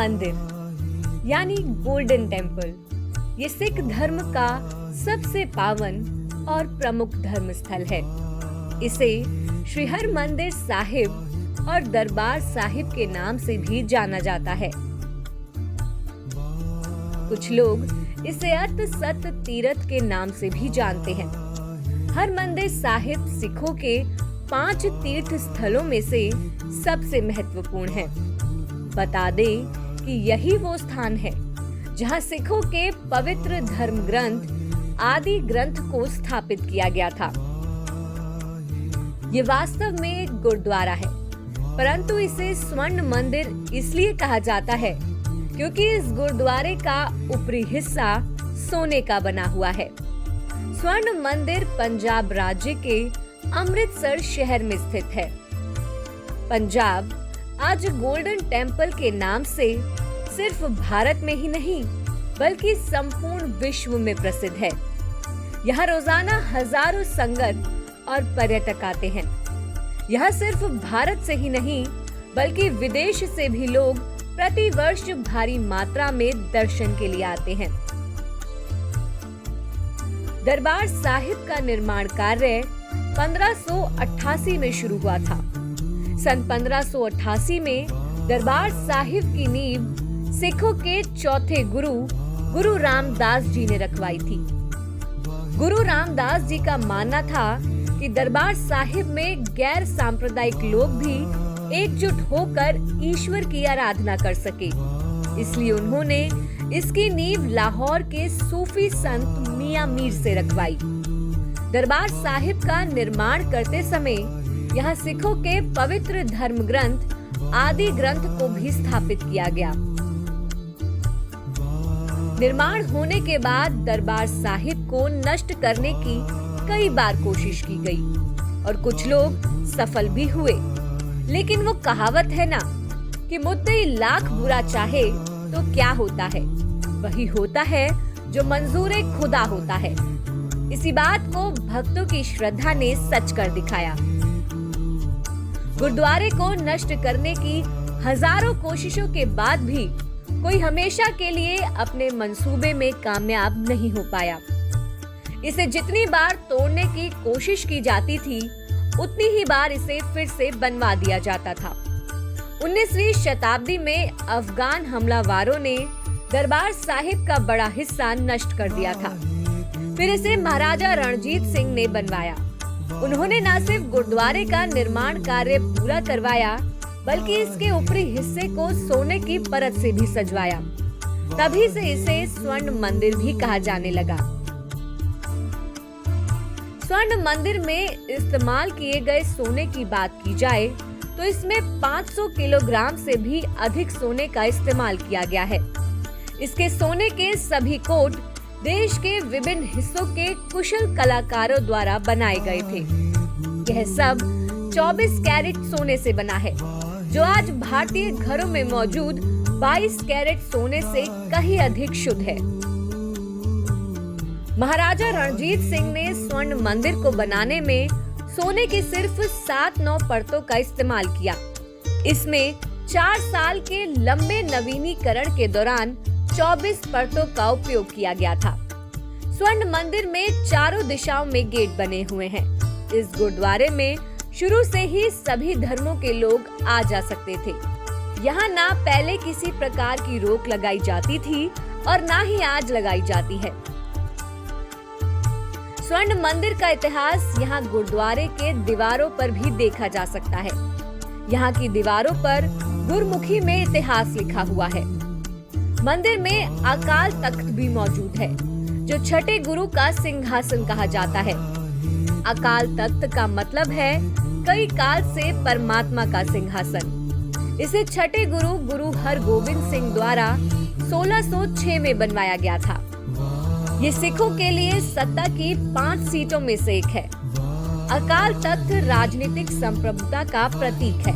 मंदिर यानी golden temple, ये सिख धर्म का सबसे पावन और प्रमुख धर्म स्थल है। इसे श्री हरमंदिर साहिब और दरबार साहिब के नाम से भी जाना जाता है। कुछ लोग इसे अत सत तीर्थ के नाम से भी जानते हैं। हरमंदिर साहिब सिखों के 5 तीर्थ स्थलों में से सबसे महत्वपूर्ण है। बता दें कि यही वो स्थान है जहां सिखों के पवित्र धर्म ग्रंथ आदि ग्रंथ को स्थापित किया गया था। ये वास्तव में एक गुरुद्वारा है, परंतु इसे स्वर्ण मंदिर इसलिए कहा जाता है क्योंकि इस गुरुद्वारे का ऊपरी हिस्सा सोने का बना हुआ है। स्वर्ण मंदिर पंजाब राज्य के अमृतसर शहर में स्थित है। पंजाब आज गोल्डन टेम्पल के नाम से सिर्फ भारत में ही नहीं बल्कि संपूर्ण विश्व में प्रसिद्ध है। यहाँ रोजाना हजारों संगत और पर्यटक आते हैं। यहाँ सिर्फ भारत से ही नहीं बल्कि विदेश से भी लोग प्रति वर्ष भारी मात्रा में दर्शन के लिए आते हैं। दरबार साहिब का निर्माण कार्य 1588 में शुरू हुआ था। सन 1588 में दरबार साहिब की नींव सिखों के चौथे गुरु रामदास जी ने रखवाई थी। गुरु रामदास जी का मानना था कि दरबार साहिब में गैर सांप्रदायिक लोग भी एकजुट होकर ईश्वर की आराधना कर सके, इसलिए उन्होंने इसकी नींव लाहौर के सूफी संत मियां मीर से रखवाई। दरबार साहिब का निर्माण करते समय यहाँ सिखों के पवित्र धर्म ग्रंथ आदि ग्रंथ को भी स्थापित किया गया। निर्माण होने के बाद दरबार साहिब को नष्ट करने की कई बार कोशिश की गई और कुछ लोग सफल भी हुए, लेकिन वो कहावत है ना कि मुद्दई लाख बुरा चाहे तो क्या होता है, वही होता है जो मंजूरे खुदा होता है। इसी बात को भक्तों की श्रद्धा ने सच कर दिखाया। गुरुद्वारे को नष्ट करने की हजारों कोशिशों के बाद भी कोई हमेशा के लिए अपने मंसूबे में कामयाब नहीं हो पाया। इसे जितनी बार तोड़ने की कोशिश की जाती थी, उतनी ही बार इसे फिर से बनवा दिया जाता था। 19वीं शताब्दी में अफगान हमलावरों ने दरबार साहिब का बड़ा हिस्सा नष्ट कर दिया था। फिर इसे महाराजा रणजीत सिंह ने बनवाया। उन्होंने न सिर्फ गुरुद्वारे का निर्माण कार्य पूरा करवाया, बल्कि इसके ऊपरी हिस्से को सोने की परत से भी सजवाया। तभी से इसे स्वर्ण मंदिर भी कहा जाने लगा। स्वर्ण मंदिर में इस्तेमाल किए गए सोने की बात की जाए तो इसमें 500 किलोग्राम से भी अधिक सोने का इस्तेमाल किया गया है। इसके सोने के सभी कोट देश के विभिन्न हिस्सों के कुशल कलाकारों द्वारा बनाए गए थे। यह सब 24 कैरेट सोने से बना है, जो आज भारतीय घरों में मौजूद 22 कैरेट सोने से कहीं अधिक शुद्ध है। महाराजा रणजीत सिंह ने स्वर्ण मंदिर को बनाने में सोने की सिर्फ 7-9 परतों का इस्तेमाल किया। इसमें 4 साल के लंबे नवीनीकरण के दौरान 24 परतों का उपयोग किया गया था। स्वर्ण मंदिर में चारों दिशाओं में गेट बने हुए हैं। इस गुरुद्वारे में शुरू से ही सभी धर्मों के लोग आ जा सकते थे। यहाँ ना पहले किसी प्रकार की रोक लगाई जाती थी और ना ही आज लगाई जाती है। स्वर्ण मंदिर का इतिहास यहाँ गुरुद्वारे के दीवारों पर भी देखा जा सकता है। यहाँ की दीवारों पर गुरमुखी में इतिहास लिखा हुआ है। मंदिर में अकाल तख्त भी मौजूद है, जो छठे गुरु का सिंहासन कहा जाता है। अकाल तख्त का मतलब है कई काल से परमात्मा का सिंहासन। इसे छठे गुरु हरगोविंद सिंह द्वारा 1606 में बनवाया गया था। ये सिखों के लिए सत्ता की 5 सीटों में से एक है। अकाल तख्त राजनीतिक संप्रभुता का प्रतीक है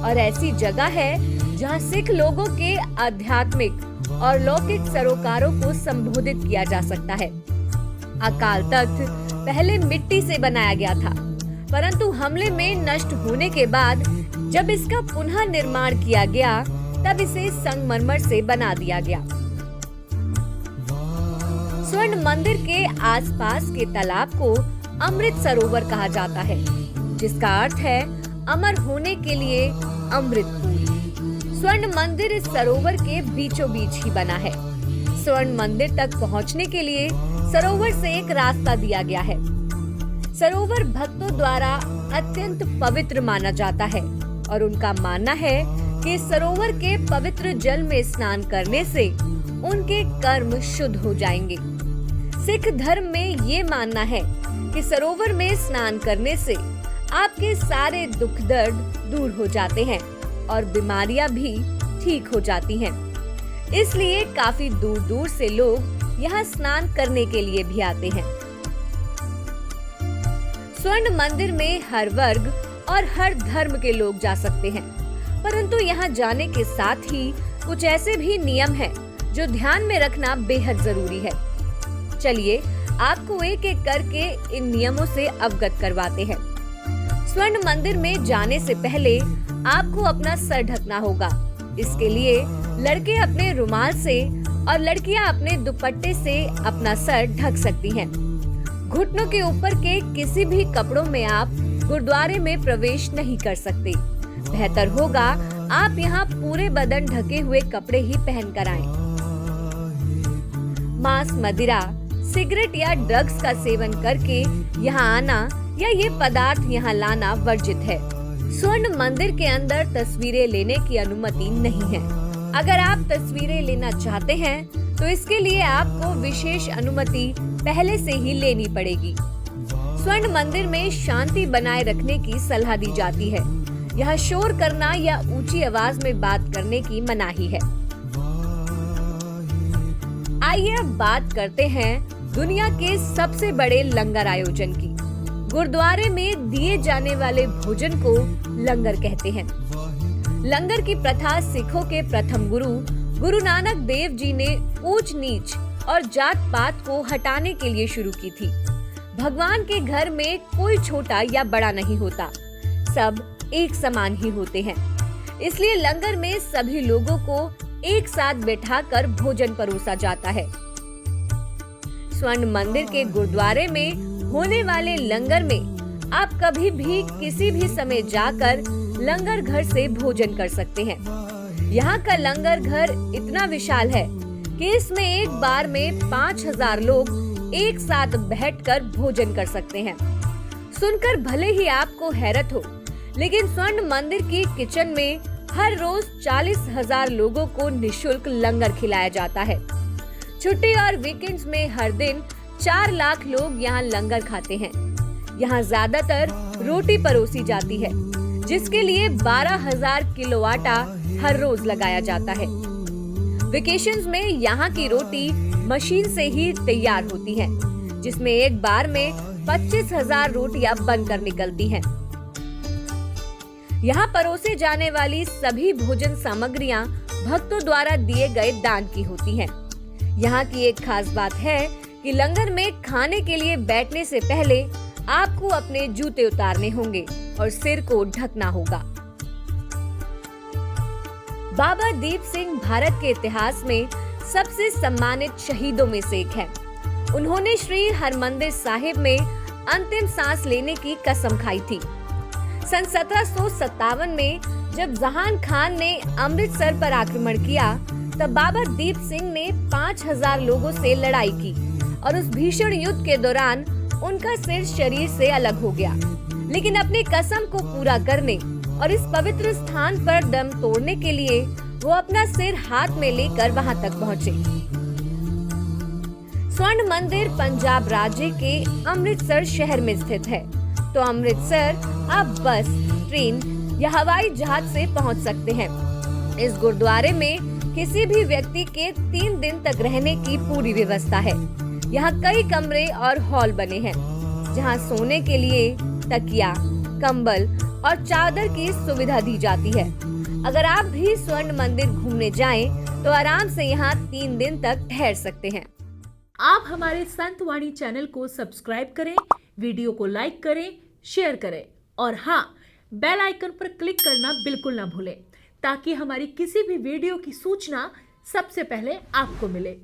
और ऐसी जगह है जहां सिख लोगों के आध्यात्मिक और लौकिक सरोकारों को संबोधित किया जा सकता है। अकाल तख्त पहले मिट्टी से बनाया गया था, परंतु हमले में नष्ट होने के बाद जब इसका पुनः निर्माण किया गया तब इसे संगमरमर से बना दिया गया। स्वर्ण मंदिर के आसपास के तालाब को अमृत सरोवर कहा जाता है, जिसका अर्थ है अमर होने के लिए अमृत पूल। स्वर्ण मंदिर इस सरोवर के बीचों बीच ही बना है। स्वर्ण मंदिर तक पहुंचने के लिए सरोवर से एक रास्ता दिया गया है। सरोवर भक्तों द्वारा अत्यंत पवित्र माना जाता है और उनका मानना है कि सरोवर के पवित्र जल में स्नान करने से उनके कर्म शुद्ध हो जाएंगे। सिख धर्म में ये मानना है कि सरोवर में स्नान करने से आपके सारे दुख दर्द दूर हो जाते हैं और बीमारियां भी ठीक हो जाती हैं। इसलिए काफी दूर दूर से लोग यहाँ स्नान करने के लिए भी आते हैं। स्वर्ण मंदिर में हर वर्ग और हर धर्म के लोग जा सकते हैं, परंतु यहाँ जाने के साथ ही कुछ ऐसे भी नियम हैं जो ध्यान में रखना बेहद जरूरी है। चलिए आपको एक एक करके इन नियमों से अवगत करवाते हैं। स्वर्ण मंदिर में जाने से पहले आपको अपना सर ढकना होगा। इसके लिए लड़के अपने रुमाल से और लड़कियां अपने दुपट्टे से अपना सर ढक सकती हैं। घुटनों के ऊपर के किसी भी कपड़ों में आप गुरुद्वारे में प्रवेश नहीं कर सकते। बेहतर होगा आप यहाँ पूरे बदन ढके हुए कपड़े ही पहन कर आएं। मांस, मदिरा, सिगरेट या ड्रग्स का सेवन करके यहाँ आना या ये पदार्थ यहाँ लाना वर्जित है। स्वर्ण मंदिर के अंदर तस्वीरें लेने की अनुमति नहीं है। अगर आप तस्वीरें लेना चाहते हैं तो इसके लिए आपको विशेष अनुमति पहले से ही लेनी पड़ेगी। स्वर्ण मंदिर में शांति बनाए रखने की सलाह दी जाती है। यहाँ शोर करना या ऊंची आवाज में बात करने की मनाही है। आइए अब बात करते हैं दुनिया के सबसे बड़े लंगर आयोजन की। गुरुद्वारे में दिए जाने वाले भोजन को लंगर कहते हैं। लंगर की प्रथा सिखों के प्रथम गुरु नानक देव जी ने ऊंच नीच और जात पात को हटाने के लिए शुरू की थी। भगवान के घर में कोई छोटा या बड़ा नहीं होता, सब एक समान ही होते हैं। इसलिए लंगर में सभी लोगों को एक साथ बैठाकर भोजन परोसा जाता है। स्वर्ण मंदिर के गुरुद्वारे में होने वाले लंगर में आप कभी भी किसी भी समय जाकर लंगर घर से भोजन कर सकते हैं। यहाँ का लंगर घर इतना विशाल है कि इसमें एक बार में 5000 लोग एक साथ बैठकर भोजन कर सकते हैं। सुनकर भले ही आपको हैरत हो, लेकिन स्वर्ण मंदिर की किचन में हर रोज 40,000 लोगों को निशुल्क लंगर खिलाया जाता है। छुट्टी और वीकेंड्स में हर दिन 4 लाख लोग यहाँ लंगर खाते हैं। यहाँ ज्यादातर रोटी परोसी जाती है, जिसके लिए 12,000 किलो आटा हर रोज लगाया जाता है। वेकेशंस में यहाँ की रोटी मशीन से ही तैयार होती है, जिसमें एक बार में 25,000 रोटियां बनकर निकलती हैं। यहाँ परोसे जाने वाली सभी भोजन सामग्रियाँ भक्तों द्वारा दिए गए दान की होती हैं। यहाँ की एक खास बात है कि लंगर में खाने के लिए बैठने से पहले आपको अपने जूते उतारने होंगे और सिर को ढकना होगा। बाबा दीप सिंह भारत के इतिहास में सबसे सम्मानित शहीदों में से एक है। उन्होंने श्री हरमंदिर साहिब में अंतिम सांस लेने की कसम खाई थी। सन 1757 में जब जहान खान ने अमृतसर पर आक्रमण किया, तब बाबा दीप सिंह ने 5000 लोगों से लड़ाई की और उस भीषण युद्ध के दौरान उनका सिर शरीर से अलग हो गया। लेकिन अपनी कसम को पूरा करने और इस पवित्र स्थान पर दम तोड़ने के लिए वो अपना सिर हाथ में लेकर वहां तक पहुंचे। स्वर्ण मंदिर पंजाब राज्य के अमृतसर शहर में स्थित है। तो अमृतसर आप बस, ट्रेन या हवाई जहाज से पहुंच सकते हैं। इस गुरुद्वारे में किसी भी व्यक्ति के 3 दिन तक रहने की पूरी व्यवस्था है। यहाँ कई कमरे और हॉल बने हैं, जहाँ सोने के लिए तकिया, कंबल और चादर की सुविधा दी जाती है। अगर आप भी स्वर्ण मंदिर घूमने जाएं, तो आराम से यहाँ 3 दिन तक ठहर सकते हैं। आप हमारे संतवाणी चैनल को सब्सक्राइब करें, वीडियो को लाइक करें, शेयर करें और हाँ, बेल आइकन पर क्लिक करना बिल्कुल ना भूलें, ताकि हमारी किसी भी वीडियो की सूचना सबसे पहले आपको मिले।